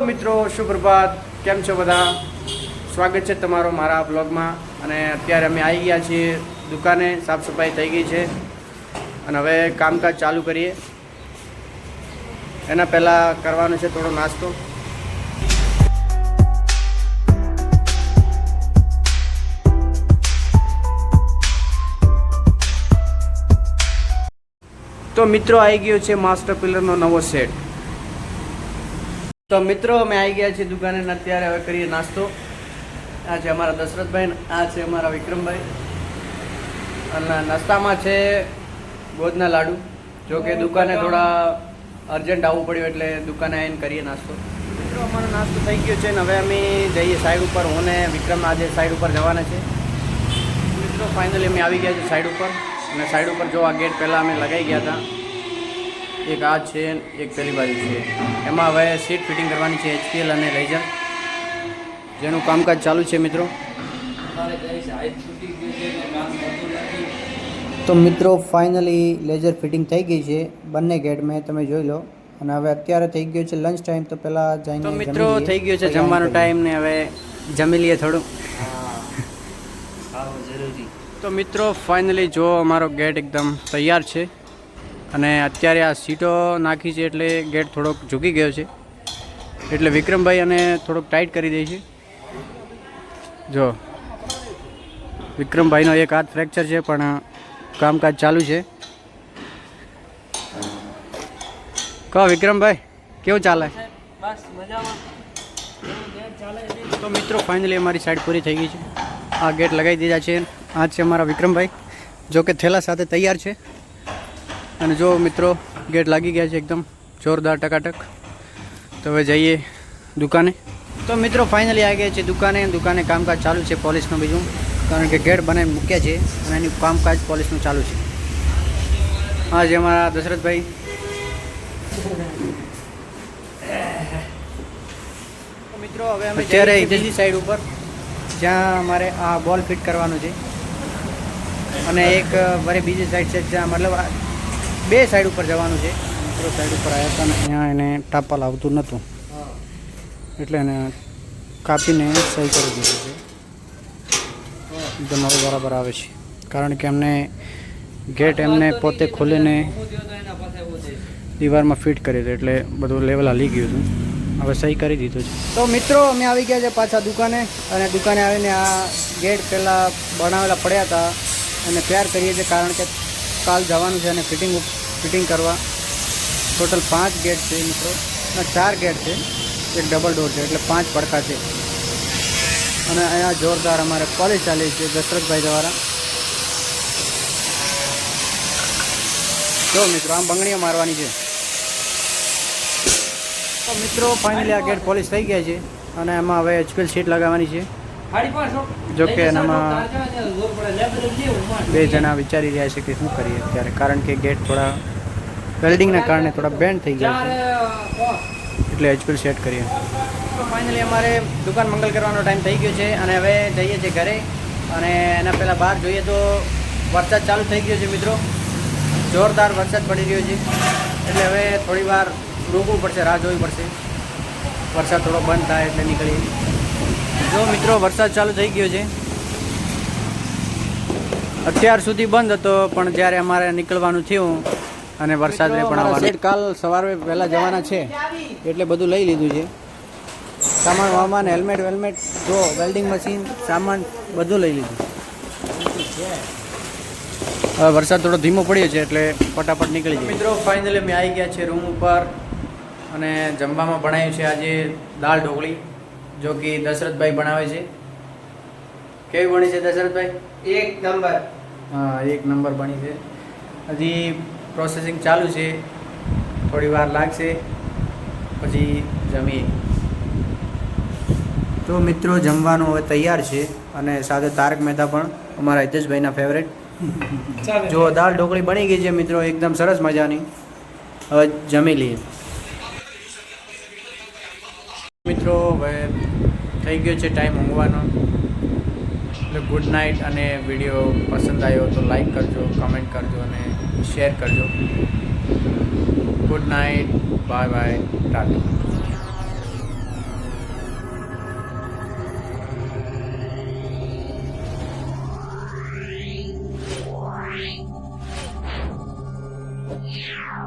મિત્રો સુપ્રભાત, કેમ છો બધા? સ્વાગત છે તમારો મારા બ્લોગમાં. અને અત્યારે અમે આવી ગયા છીએ દુકાને. સાફ સફાઈ થઈ ગઈ છે અને હવે કામકાજ ચાલુ કરીએ. એના પહેલાં કરવાનો છે થોડો નાસ્તો. તો મિત્રો આવી ગયો છે માસ્ટર પિલરનો નવો સેટ. તો મિત્રો અમે આવી ગયા છીએ દુકાને ને અત્યારે હવે કરીએ નાસ્તો. આ છે અમારા દશરથભાઈ, આ છે અમારા વિક્રમભાઈ. અને નાસ્તામાં છે ગોદના લાડુ. જો કે દુકાને થોડા અર્જન્ટ આવવું પડ્યું એટલે દુકાને આવીને કરીએ નાસ્તો. મિત્રો અમારો નાસ્તો થઈ ગયો છે ને હવે અમે જઈએ સાઈડ ઉપર. હું ને વિક્રમ આજે સાઈડ ઉપર જવાના છે. મિત્રો ફાઇનલી અમે આવી ગયા છે સાઈડ ઉપર. અને સાઈડ ઉપર જો આ ગેટ પહેલાં અમે લગાવી ગયા હતા. એક આ છે, એક પેલી બાજુ છે. એમાં હવે સીટ ફિટિંગ કરવાની છે, HPL અને લેઝર, જેનું કામકાજ ચાલુ છે મિત્રો. તો મિત્રો ફાઇનલી લેઝર ફિટિંગ થઈ ગઈ છે બંને ગેટમાં, તમે જોઈ લો. અને હવે અત્યારે થઈ ગયો છે લંચ ટાઈમ, તો પહેલાં જઈને તો મિત્રો થઈ ગયો છે જમવાનો ટાઈમ ને હવે જમી લઈએ થોડું. તો મિત્રો ફાઇનલી જો અમારો ગેટ એકદમ તૈયાર છે. અને અત્યારે આ સીટો નાખી છે એટલે ગેટ થોડોક ઝૂકી ગયો છે, એટલે વિક્રમભાઈ અને થોડોક ટાઈટ કરી દે છે. જો વિક્રમભાઈનો એક હાથ ફ્રેક્ચર છે પણ કામકાજ ચાલુ છે. કહો વિક્રમભાઈ, કેવું ચાલે? બસ મજામાં. તો મિત્રો ફાઇનલી અમારી સાઈડ પૂરી થઈ ગઈ છે. આ ગેટ લગાવી દીધા છે. આ છે અમારા વિક્રમભાઈ, જો કે થેલા સાથે તૈયાર છે. અને જો મિત્રો ગેટ લાગી ગયા છે એકદમ જોરદાર ટકાટક. તો હવે જઈએ દુકાને. તો મિત્રો ફાઇનલી આવી ગયા છે દુકાને કામકાજ ચાલુ છે પોલીસનું બીજું, કારણ કે ગેટ બનાવી મૂક્યા છે અને એનું કામકાજ પોલીસનું ચાલુ છે. હા જે અમારા દશરથભાઈ. મિત્રો હવે અમે અત્યારે બીજી સાઈડ ઉપર જ્યાં અમારે આ બોલ ફિટ કરવાનું છે, અને એક મારે બીજી સાઈડ છે જ્યાં મતલબ બે સાઈડ ઉપર જવાનું છે. મિત્રો સાઈડ ઉપર આવ્યા હતા ને અહીંયા એને ટાપલ આવતું નહોતું એટલે એને કાપીને સહી કરી દીધું છે. એકદમ હવે બરાબર આવે છે, કારણ કે એમને ગેટ એમને પોતે ખોલીને દીવારમાં ફિટ કરી હતું એટલે બધું લેવલ હાલી ગયું હતું. હવે સહી કરી દીધું છે. તો મિત્રો અમે આવી ગયા છે પાછા દુકાને. અને દુકાને આવીને આ ગેટ પહેલાં બનાવેલા પડ્યા હતા અને તૈયાર કરીએ છીએ, કારણ કે કાલ જવાનું છે અને ફિટિંગ કરવા. ટોટલ 5 ગેટ છે મિત્રો, અને 4 ગેટ છે, એક ડબલ ડોર છે, એટલે 5 પડખા છે. અને અહીંયા જોરદાર અમારે પોલિશ ચાલી છે દશરથભાઈ દ્વારા. જો મિત્રો આમ બંગડીઓ મારવાની છે. તો મિત્રો ફાઇનલી આ ગેટ પોલિશ થઈ ગયા છે અને એમાં હવે HPL સીટ લગાવવાની છે. જો કે એનામાં 2 જણા વિચારી રહ્યા છે કે શું કરીએ અત્યારે, કારણ કે ગેટ થોડા વેલ્ડિંગના કારણે થોડા બેન્ડ થઈ ગયા છે, એટલે HPL સેટ કરીએ. તો ફાઇનલી અમારે દુકાન મંગલ કરવાનો ટાઈમ થઈ ગયો છે અને હવે જઈએ છીએ ઘરે. અને એના પહેલાં બહાર જોઈએ તો વરસાદ ચાલુ થઈ ગયો છે મિત્રો, જોરદાર વરસાદ પડી રહ્યો છે. એટલે હવે થોડી વાર રોકવું પડશે, રાહ જોવી પડશે વરસાદ થોડો બંધ થાય એટલે નીકળીએ. જો મિત્રો વરસાદ ચાલુ થઈ ગયો છે. અત્યાર સુધી બંધ હતો, પણ જ્યારે અમારે નીકળવાનું થયું અને વરસાદ પણ આવવાનો, કાલ સવારે વહેલા જવાના છે એટલે બધું લઈ લીધું છે. સામાન વામાન, હેલ્મેટ વેલ્મેટ, જો વેલ્ડિંગ મશીન, સામાન બધું લઈ લીધું. હવે વરસાદ થોડો ધીમો પડ્યો છે એટલે ફટાફટ નીકળી જાય. મિત્રો ફાઇનલી અમે આવી ગયા છે રૂમ ઉપર અને જમવામાં બનાવ્યું છે આજે દાળ ઢોકળી, જો કે દશરથભાઈ બનાવે છે. કેવી બની છે દશરથભાઈ? 1 નંબર. હા 1 નંબર બની છે. હજી પ્રોસેસિંગ ચાલુ છે, થોડી વાર લાગશે પછી જમીએ. તો મિત્રો જમવાનું હવે તૈયાર છે અને સાથે તારક મહેતા પણ, અમારા હિતેશભાઈના ફેવરેટ. જો દાળ ઢોકળી બની ગઈ છે મિત્રો, એકદમ સરસ મજાની. હવે જમી લઈએ મિત્રો. હવે થઈ ગયો છે ટાઈમ ઊંઘવાનો, એટલે ગુડ નાઇટ. અને વિડીયો પસંદ આવ્યો તો લાઈક કરજો, કમેન્ટ કરજો અને શેર કરજો. Good night, bye bye, Tata. છે